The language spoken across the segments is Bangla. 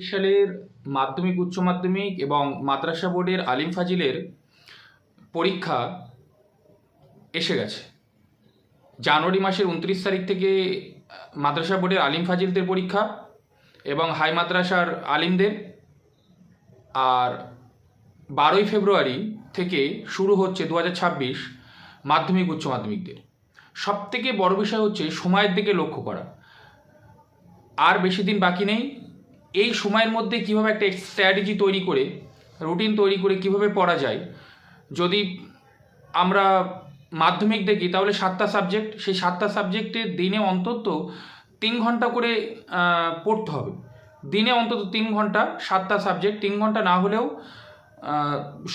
সালের মাধ্যমিক উচ্চ মাধ্যমিক এবং মাদ্রাসা বোর্ডের আলিম ফাজিলের পরীক্ষা এসে গেছে। জানুয়ারি মাসের 29 তারিখ থেকে মাদ্রাসা বোর্ডের আলিম ফাজিলদের পরীক্ষা এবং হাই মাদ্রাসার আলিমদের, আর 12ই ফেব্রুয়ারি থেকে শুরু হচ্ছে 2026 মাধ্যমিক উচ্চ মাধ্যমিকদের। সবথেকে বড় বিষয় হচ্ছে সময়ের দিকে লক্ষ্য করা। আর বেশি দিন বাকি নেই। এই সময়ের মধ্যে কীভাবে একটা স্ট্র্যাটেজি তৈরি করে, রুটিন তৈরি করে কীভাবে পড়া যায়। যদি আমরা মাধ্যমিক দেখি তাহলে 7টা সাবজেক্ট, সেই 7টা সাবজেক্টে দিনে অন্তত 3 ঘন্টা করে পড়তে হবে। দিনে অন্তত 3 ঘন্টা, 7টা সাবজেক্ট 3 ঘন্টা না হলেও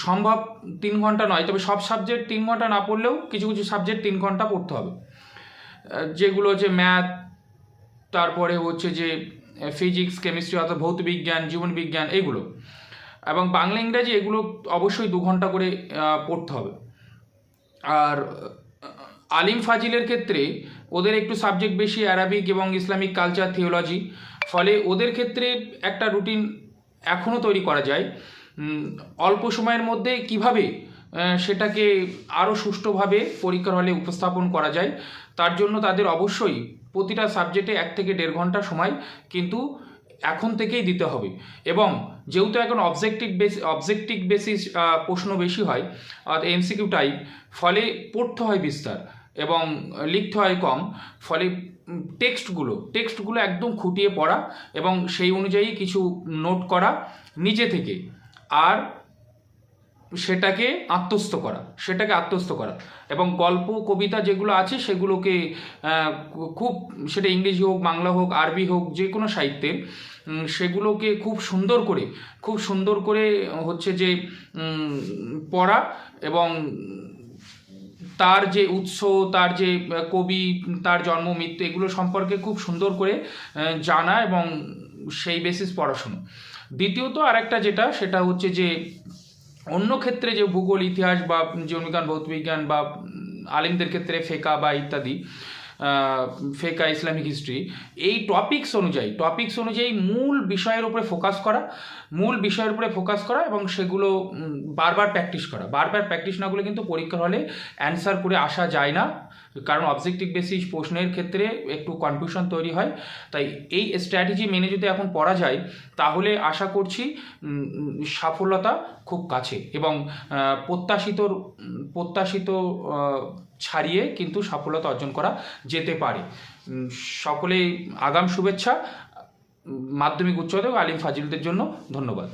সম্ভব 3 ঘন্টা নয়, তবে সব সাবজেক্ট 3 ঘন্টা না পড়লেও কিছু কিছু সাবজেক্ট 3 ঘন্টা পড়তে হবে। যেগুলো হচ্ছে ম্যাথ, তারপরে হচ্ছে যে ফিজিক্স, কেমিস্ট্রি অর্থাৎ ভৌত বিজ্ঞান, জীবন বিজ্ঞান এগুলো, এবং বাংলা ইংরাজি এগুলো অবশ্যই 2 ঘন্টা করে পড়তে হবে। আর আলিম ফাজিলের ক্ষেত্রে ওদের একটু সাবজেক্ট বেশি, অ্যারাবিক এবং ইসলামিক কালচার, থিওলজি, ফলে ওদের ক্ষেত্রে একটা রুটিন এখনও তৈরি করা যায়। অল্প সময়ের মধ্যে কিভাবে সেটাকে আরও সুষ্ঠুভাবে পরীক্ষার হলে উপস্থাপন করা যায়, তার জন্য তাদের অবশ্যই প্রতিটা সাবজেক্টে 1 থেকে 1.5 ঘন্টা সময় কিন্তু এখন থেকেই দিতে হবে। এবং যেহেতু এখন অবজেক্টিভ বেসিস প্রশ্ন বেশি হয়, এমসিকিউ টাইপ, ফলে পড়তে হয় বিস্তার এবং লিখতে হয় কম, ফলে টেক্সটগুলো একদম খুঁটিয়ে পড়া এবং সেই অনুযায়ী কিছু নোট করা নিজে থেকে, আর সেটাকে আত্মস্থ করা এবং গল্প কবিতা যেগুলো আছে সেগুলোকে খুব, সেটা ইংরেজি হোক, বাংলা হোক, আরবি হোক, যে কোনো সাহিত্যের, সেগুলোকে খুব সুন্দর করে হচ্ছে যে পড়া এবং তার যে উৎস, তার যে কবি, তার জন্ম মৃত্যু এগুলো সম্পর্কে খুব সুন্দর করে জানা এবং সেই বেসিস পড়াশুনো। দ্বিতীয়ত আরেকটা যেটা, সেটা হচ্ছে যে অন্য ক্ষেত্রে যে ভূগোল, ইতিহাস বা জীবনবিজ্ঞান, ভৌতবিজ্ঞান বা আলিমদের ক্ষেত্রে ফেকা বা ইত্যাদি, ফেকা, ইসলামিক হিস্ট্রি, এই টপিকস অনুযায়ী মূল বিষয়ের উপরে ফোকাস করা এবং সেগুলো বারবার প্র্যাকটিস না করলে কিন্তু পরীক্ষার হলে অ্যান্সার করে আসা যায় না, কারণ অবজেক্টিভ বেসিস প্রশ্নের ক্ষেত্রে একটু কনফিউশন তৈরি হয়। তাই এই স্ট্র্যাটেজি মেনে যদি এখন পড়া যায় তাহলে আশা করছি সাফল্যতা খুব কাছে এবং প্রত্যাশিত ছাড়িয়ে কিন্তু সফলতা অর্জন করা যেতে পারে। সকলেই আগাম শুভেচ্ছা মাধ্যমিক উচ্চতর আলিম ফাজিলদের জন্য। ধন্যবাদ।